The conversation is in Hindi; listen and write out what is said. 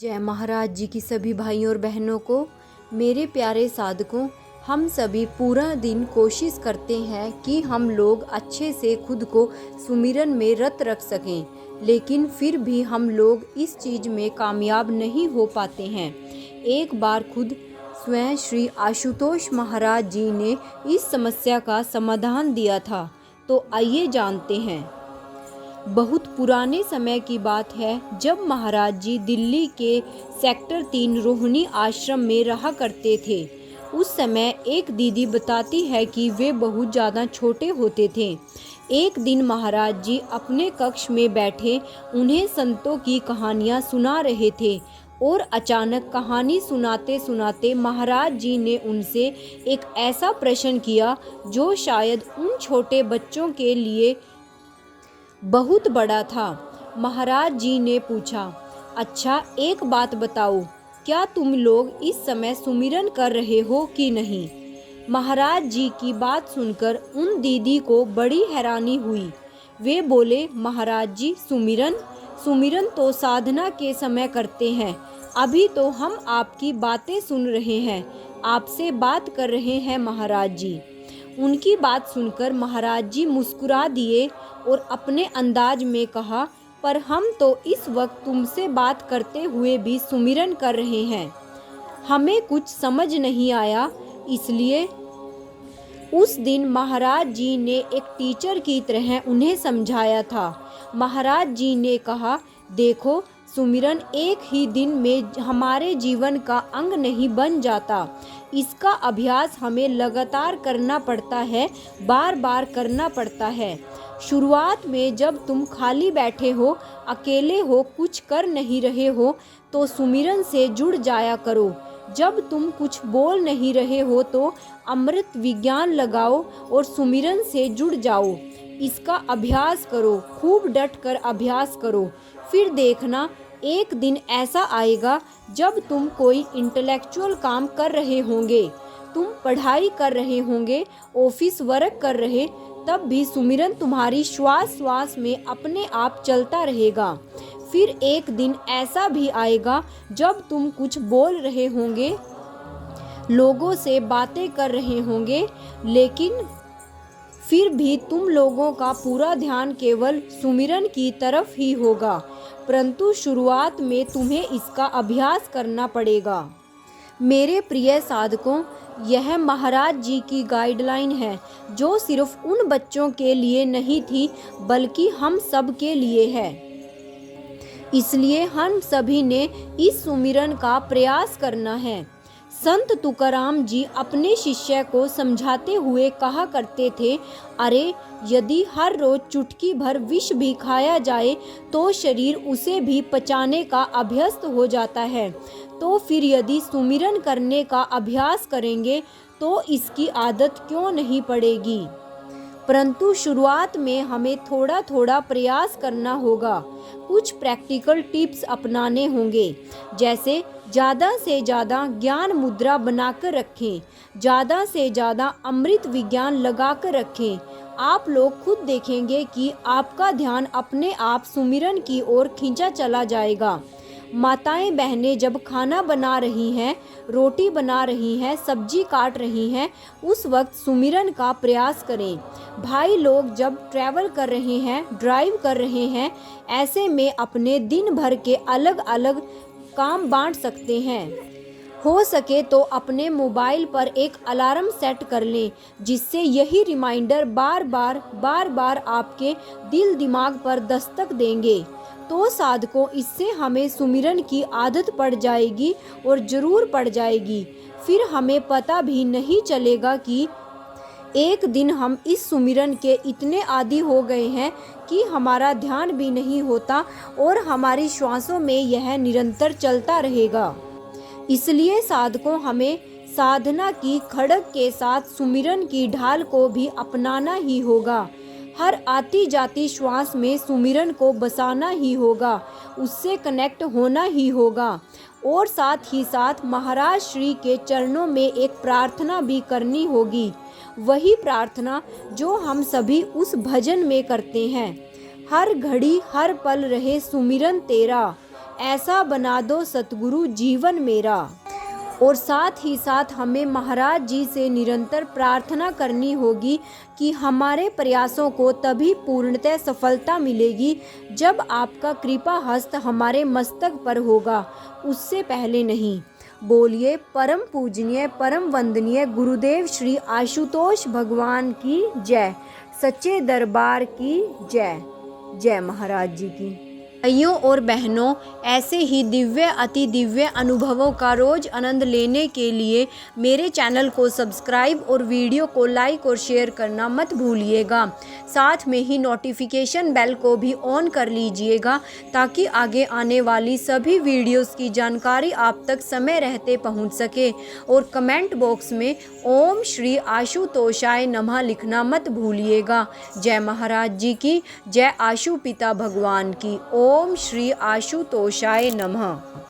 जय महाराज जी की सभी भाइयों और बहनों को। मेरे प्यारे साधकों, हम सभी पूरा दिन कोशिश करते हैं कि हम लोग अच्छे से खुद को सुमिरन में रत रख सकें, लेकिन फिर भी हम लोग इस चीज़ में कामयाब नहीं हो पाते हैं। एक बार खुद स्वयं श्री आशुतोष महाराज जी ने इस समस्या का समाधान दिया था, तो आइए जानते हैं। बहुत पुराने समय की बात है, जब महाराज जी दिल्ली के सेक्टर 3 रोहिणी आश्रम में रहा करते थे। उस समय एक दीदी बताती है कि वे बहुत ज़्यादा छोटे होते थे। एक दिन महाराज जी अपने कक्ष में बैठे उन्हें संतों की कहानियाँ सुना रहे थे और अचानक कहानी सुनाते सुनाते महाराज जी ने उनसे एक ऐसा प्रश्न किया जो शायद उन छोटे बच्चों के लिए बहुत बड़ा था। महाराज जी ने पूछा, अच्छा एक बात बताओ, क्या तुम लोग इस समय सुमिरन कर रहे हो कि नहीं? महाराज जी की बात सुनकर उन दीदी को बड़ी हैरानी हुई। वे बोले, महाराज जी सुमिरन तो साधना के समय करते हैं। अभी तो हम आपकी बातें सुन रहे हैं, आपसे बात कर रहे हैं महाराज जी। उनकी बात सुनकर महाराज जी मुस्कुरा दिए और अपने अंदाज में कहा, पर हम तो इस वक्त तुमसे बात करते हुए भी सुमिरन कर रहे हैं। हमें कुछ समझ नहीं आया, इसलिए उस दिन महाराज जी ने एक टीचर की तरह उन्हें समझाया था। महाराज जी ने कहा, देखो, सुमिरन एक ही दिन में हमारे जीवन का अंग नहीं बन जाता। इसका अभ्यास हमें लगातार करना पड़ता है, बार बार करना पड़ता है। शुरुआत में जब तुम खाली बैठे हो, अकेले हो, कुछ कर नहीं रहे हो, तो सुमिरन से जुड़ जाया करो। जब तुम कुछ बोल नहीं रहे हो तो अमृत विज्ञान लगाओ और सुमिरन से जुड़ जाओ। इसका अभ्यास करो, खूब डट कर अभ्यास करो। फिर देखना, एक दिन ऐसा आएगा जब तुम कोई इंटेलेक्चुअल काम कर रहे होंगे, तुम पढ़ाई कर रहे होंगे, ऑफिस वर्क कर रहे, तब भी सुमिरन तुम्हारी श्वास श्वास में अपने आप चलता रहेगा। फिर एक दिन ऐसा भी आएगा जब तुम कुछ बोल रहे होंगे, लोगों से बातें कर रहे होंगे, लेकिन फिर भी तुम लोगों का पूरा ध्यान केवल सुमिरन की तरफ ही होगा। परंतु शुरुआत में तुम्हें इसका अभ्यास करना पड़ेगा। मेरे प्रिय साधकों, यह महाराज जी की गाइडलाइन है, जो सिर्फ उन बच्चों के लिए नहीं थी, बल्कि हम सब के लिए है। इसलिए हम सभी ने इस सुमिरन का प्रयास करना है। संत तुकाराम जी अपने शिष्य को समझाते हुए कहा करते थे, अरे यदि हर रोज चुटकी भर विष भी खाया जाए तो शरीर उसे भी पचाने का अभ्यस्त हो जाता है, तो फिर यदि सुमिरन करने का अभ्यास करेंगे तो इसकी आदत क्यों नहीं पड़ेगी। परंतु शुरुआत में हमें थोड़ा थोड़ा प्रयास करना होगा। कुछ प्रैक्टिकल टिप्स अपनाने होंगे, जैसे ज़्यादा से ज़्यादा ज्ञान मुद्रा बनाकर रखें, ज़्यादा से ज़्यादा अमृत विज्ञान लगा कर रखें। आप लोग खुद देखेंगे कि आपका ध्यान अपने आप सुमिरन की ओर खींचा चला जाएगा। माताएं बहनें जब खाना बना रही हैं, रोटी बना रही हैं, सब्जी काट रही हैं, उस वक्त सुमिरन का प्रयास करें। भाई लोग जब ट्रैवल कर रहे हैं, ड्राइव कर रहे हैं, ऐसे में अपने दिन भर के अलग अलग काम बांट सकते हैं। हो सके तो अपने मोबाइल पर एक अलार्म सेट कर लें, जिससे यही रिमाइंडर बार बार आपके दिल दिमाग पर दस्तक देंगे। तो साधकों, इससे हमें सुमिरन की आदत पड़ जाएगी और ज़रूर पड़ जाएगी। फिर हमें पता भी नहीं चलेगा कि एक दिन हम इस सुमिरन के इतने आदी हो गए हैं कि हमारा ध्यान भी नहीं होता और हमारी श्वासों में यह निरंतर चलता रहेगा। इसलिए साधकों, हमें साधना की खड़ग के साथ सुमिरन की ढाल को भी अपनाना ही होगा। हर आती जाती श्वास में सुमिरन को बसाना ही होगा, उससे कनेक्ट होना ही होगा। और साथ ही साथ महाराज श्री के चरणों में एक प्रार्थना भी करनी होगी, वही प्रार्थना जो हम सभी उस भजन में करते हैं, हर घड़ी हर पल रहे सुमिरन तेरा, ऐसा बना दो सतगुरु जीवन मेरा। और साथ ही साथ हमें महाराज जी से निरंतर प्रार्थना करनी होगी कि हमारे प्रयासों को तभी पूर्णतः सफलता मिलेगी जब आपका कृपा हस्त हमारे मस्तक पर होगा, उससे पहले नहीं। बोलिए परम पूजनीय परम वंदनीय गुरुदेव श्री आशुतोष भगवान की जय। सच्चे दरबार की जय। जय महाराज जी की। भाइयों और बहनों, ऐसे ही दिव्य अति दिव्य अनुभवों का रोज आनंद लेने के लिए मेरे चैनल को सब्सक्राइब और वीडियो को लाइक और शेयर करना मत भूलिएगा। साथ में ही नोटिफिकेशन बेल को भी ऑन कर लीजिएगा ताकि आगे आने वाली सभी वीडियोस की जानकारी आप तक समय रहते पहुंच सके। और कमेंट बॉक्स में ओम श्री आशुतोषाय नमः लिखना मत भूलिएगा। जय महाराज जी की जय। आशु पिता भगवान की। ओम श्री आशुतोषाय नमः।